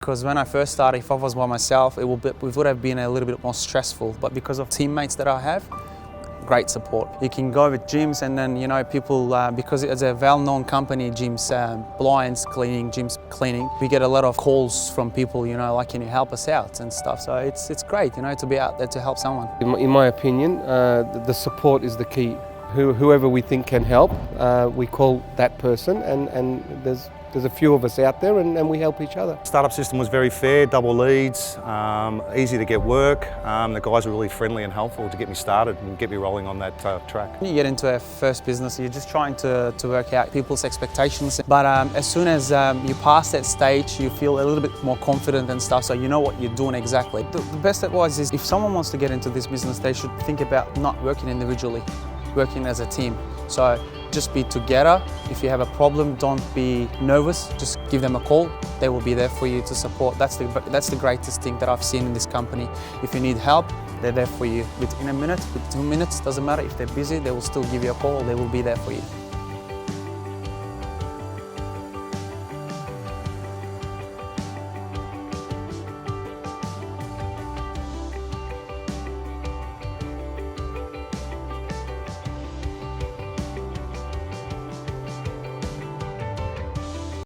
Because when I first started, if I was by myself, it would have been a little bit more stressful. But because of teammates that I have, great support. You can go with gyms and then, people, because it's a well-known company, gyms, blinds cleaning, gyms cleaning, we get a lot of calls from people, like, can you help us out and stuff. So it's great, to be out there to help someone. In my opinion, the support is the key. Whoever we think can help, we call that person, and there's a few of us out there and we help each other. Startup system was very fair, double leads, easy to get work. The guys were really friendly and helpful to get me started and get me rolling on that track. When you get into a first business, you're just trying to work out people's expectations. But as soon as you pass that stage, you feel a little bit more confident and stuff, so you know what you're doing exactly. The best advice is, if someone wants to get into this business, they should think about not working individually, working as a team. So just be together. If you have a problem, don't be nervous. Just give them a call. They will be there for you to support. That's the greatest thing that I've seen in this company. If you need help, they're there for you. Within a minute, with 2 minutes, doesn't matter. If they're busy, they will still give you a call. They will be there for you.